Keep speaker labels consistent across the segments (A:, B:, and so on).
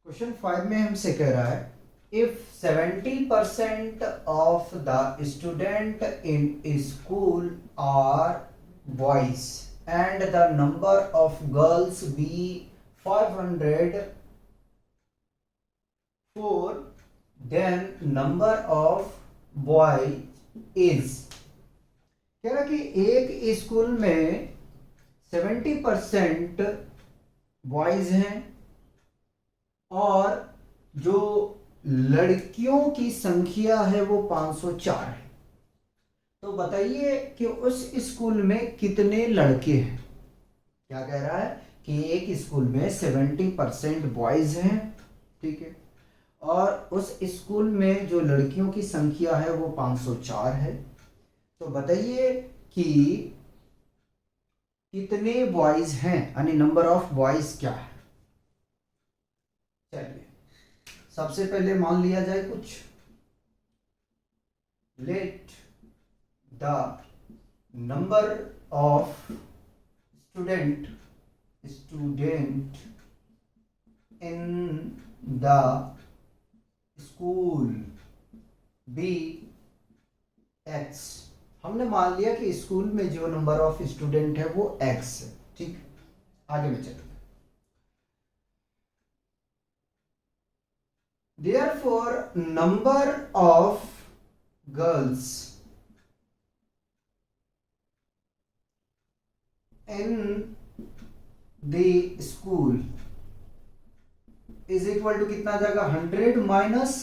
A: Question 5 में हमसे कह रहा है if 70% of the student in school are boys and the number of girls be 504 then number of boy is. कह रहा कि एक स्कूल में 70% बॉयज हैं और जो लड़कियों की संख्या है वो 504 है। तो बताइए कि उस स्कूल में कितने लड़के हैं। क्या कह रहा है कि एक स्कूल में 70% बॉयज हैं, ठीक है, और उस स्कूल में जो लड़कियों की संख्या है वो 504 है। तो बताइए कि कितने बॉयज हैं, यानी नंबर ऑफ बॉयज क्या है। चलिए सबसे पहले मान लिया जाए कुछ। Let the number of student in the school be X. हमने मान लिया कि स्कूल में जो नंबर ऑफ स्टूडेंट है वो एक्स है, ठीक। आगे में चलिए। Therefore, number of girls in the school is equal to कितना आ जाएगा 100 माइनस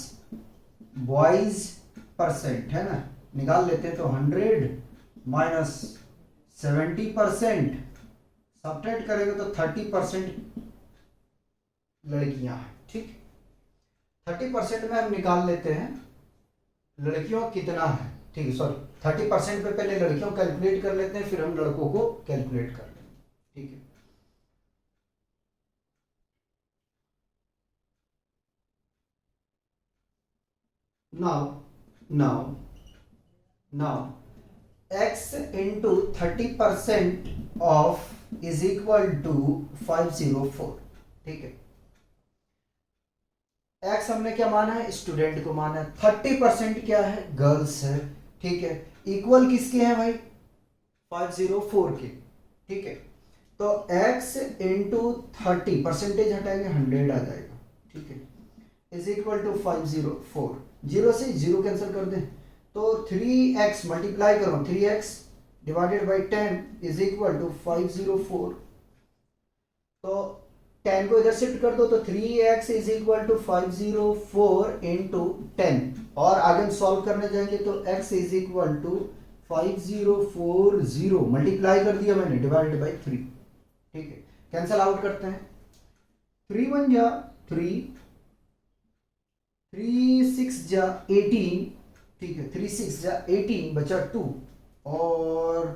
A: बॉयज परसेंट, है ना। निकाल लेते हैं तो 100 माइनस 70%, सब्ट्रैक्ट करेंगे तो 30% लड़कियां हैं, ठीक। 30% में हम निकाल लेते हैं लड़कियों कितना है, ठीक है। सॉरी 30% पे पहले लड़कियों कैलकुलेट कर लेते हैं, फिर हम लड़कों को कैलकुलेट कर लेंगे, ठीक है। Now x into 30% of is equal to 504, ठीक है। x हमने क्या माना है, स्टूडेंट को माना है। 30% क्या है, गर्ल्स है, ठीक है। इक्वल किसके हैं भाई, 504 के, ठीक है। तो x इंटू 30 परसेंटेज हटाएंगे 100 आ जाएगा, ठीक है, इज इक्वल टू 504। जीरो से जीरो कैंसिल कर दें तो 3x मल्टीप्लाई करो 3x divided by 10 is equal to 504। तो 10 को इधर शिफ्ट कर दो तो 3x is equal to 504 into 10, और आगे हम सॉल्व करने जाएंगे तो x is equal to 5040 multiply कर दिया मैंने डिवाइडेड बाई 3, ठीक है। कैंसल आउट करते हैं, 3 1 जा 3, 3 6 जा 18, ठीक है, 3 6 जा 18 बचा 2, और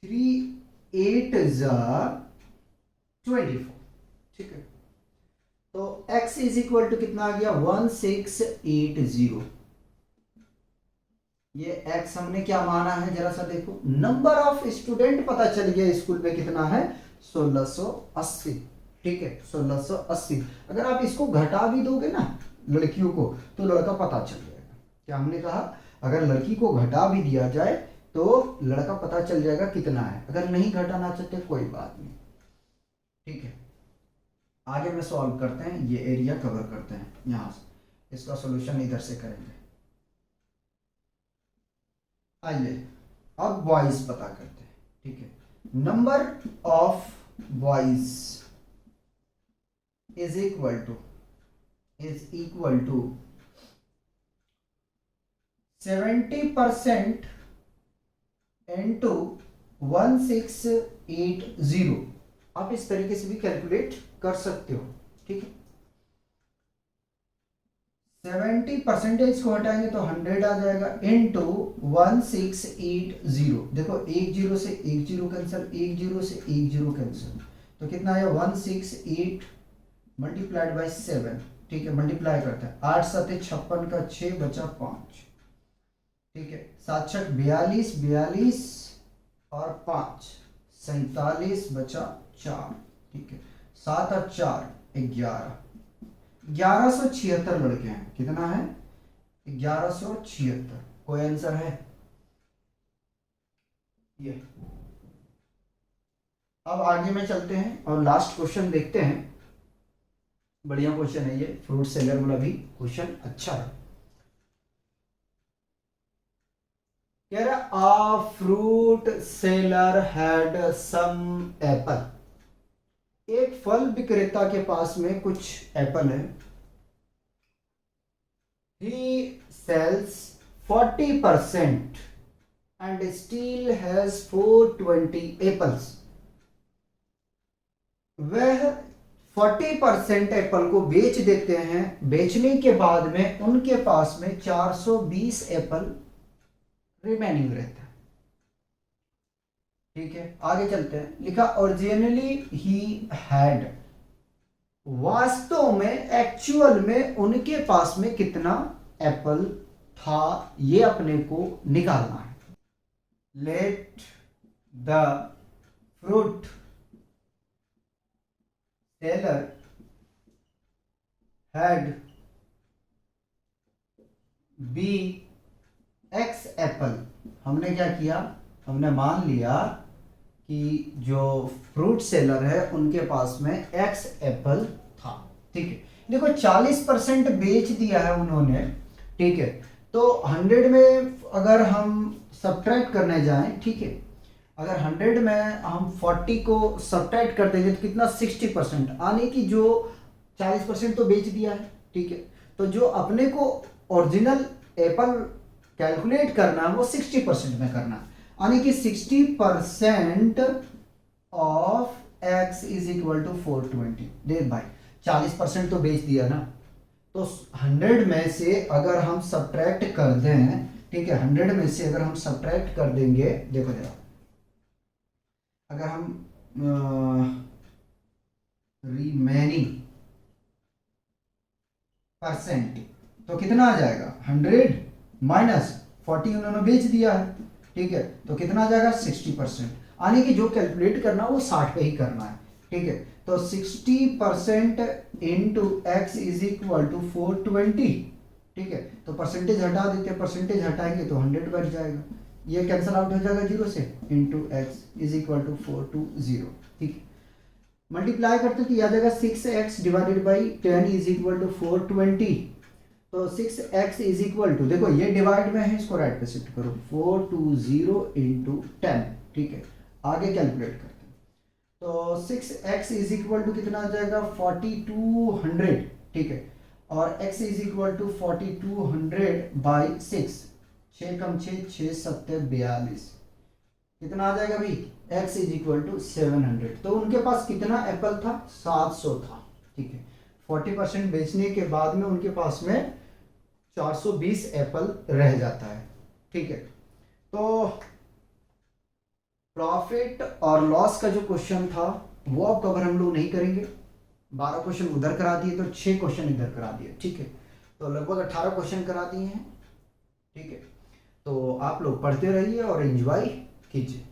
A: 3 8 जा 24, ठीक है। तो x इज इक्वल टू कितना आ गया 1680। ये x हमने क्या माना है जरा सा देखो, नंबर ऑफ स्टूडेंट पता चल गया स्कूल में कितना है 1680, ठीक है 1680। अगर आप इसको घटा भी दोगे ना लड़कियों को तो लड़का पता चल जाएगा। क्या हमने कहा, अगर लड़की को घटा भी दिया जाए तो लड़का पता चल जाएगा कितना है। अगर नहीं घटाना चाहते कोई बात नहीं, ठीक है। आगे में सॉल्व करते हैं, ये एरिया कवर करते हैं, यहां से इसका सॉल्यूशन इधर से करेंगे। आइए अब बॉयज पता करते हैं, ठीक है। Number of boys is equal to 70% into 1680। आप इस तरीके से भी कैलकुलेट कर सकते हो, ठीक है। 70% को हटाएंगे तो 100 आ जाएगा इंटू 1680। देखो एक जीरो से एक जीरो कैंसिल, एक जीरो से एक जीरो कैंसिल, तो कितना आया 168 मल्टीप्लाइड बाई 7, ठीक है। मल्टीप्लाई करते हैं 8 7 56 का 6 बचा 5, ठीक है। 7 6 42 42 और 5 47 बचा 4, ठीक है। 7 और 4 1176 लड़के हैं। कितना है? 1176। कोई आंसर है? ये। अब आगे में चलते हैं और लास्ट क्वेश्चन देखते हैं। बढ़िया क्वेश्चन है ये, फ्रूट सेलर वाला भी क्वेश्चन अच्छा है। कह रहा a fruit seller had some apple. एक फल विक्रेता के पास में कुछ एप्पल है। He sells 40% and still has 420 apples। वह 40% एप्पल को बेच देते हैं। बेचने के बाद में उनके पास में 420 एप्पल रिमेनिंग रहता है। ठीक है, आगे चलते हैं। लिखा ओरिजिनली ही हैड, वास्तव में एक्चुअल में उनके पास में कितना एप्पल था, ये अपने को निकालना है। Let the fruit seller had be X apple. हमने क्या किया? हमने मान लिया कि जो फ्रूट सेलर है उनके पास में एक्स एप्पल था। ठीक है, देखो 40% बेच दिया है उन्होंने। ठीक है, तो 100 में अगर हम सब्ट्रैक्ट करने जाएं, ठीक है, अगर 100 में हम 40 को सब्ट्रैक्ट कर देंगे तो कितना? 60%। आने की जो 40% तो बेच दिया है। ठीक है, तो जो अपने को ओरिजिनल एप्पल कैलकुलेट करना है वो 60% में करना है। यानी कि 60% of x is equal to 420। देख भाई 40% तो बेच दिया ना, तो 100 में से अगर हम सब्ट्रैक्ट कर दें, ठीक है, 100 में से अगर हम सब्ट्रैक्ट कर देंगे, देखो जरा, अगर हम रिमेनिंग परसेंट तो कितना आ जाएगा? 100 माइनस 40 उन्होंने बेच दिया है। ठीक है, तो कितना आ जाएगा? 60%। आने की जो कैलकुलेट करना वो 60 पे ही करना है। ठीक है, तो 60% into x is equal to 420। ठीक है, तो परसेंटेज हटा देते हैं, परसेंटेज हटाएंगे तो 100 बच जाएगा। ये कैंसिल आउट हो जाएगा 0 से, into x is equal to 420। ठीक है, मल्टीप्लाई करते तो आ जाएगा 6x divided by 10 is equal to 420। तो 6x इज इक्वल टू, देखो ये डिवाइड में है, इसको राइट पे शिफ्ट करो, 420 इंटू 10। ठीक है, आगे कैलकुलेट करते हैं। तो 6x इज इक्वल टू कितना आ जाएगा? 4200। ठीक है, और x is equal to 4200 by 6। 6 कम 6, 6 7 42। कितना आ जाएगा भाई? x is equal to 700। तो उनके पास कितना एप्पल था? 700 था। ठीक है, 40% बेचने के बाद में उनके पास में 420 एप्पल रह जाता है। ठीक है, तो प्रॉफिट और लॉस का जो क्वेश्चन था वो अब कवर हम लोग नहीं करेंगे। 12 क्वेश्चन उधर करा दिए तो 6 क्वेश्चन इधर करा दिए। ठीक है, तो लगभग 18 क्वेश्चन करा दिए हैं। ठीक है, तो आप लोग पढ़ते रहिए और एंजॉय कीजिए।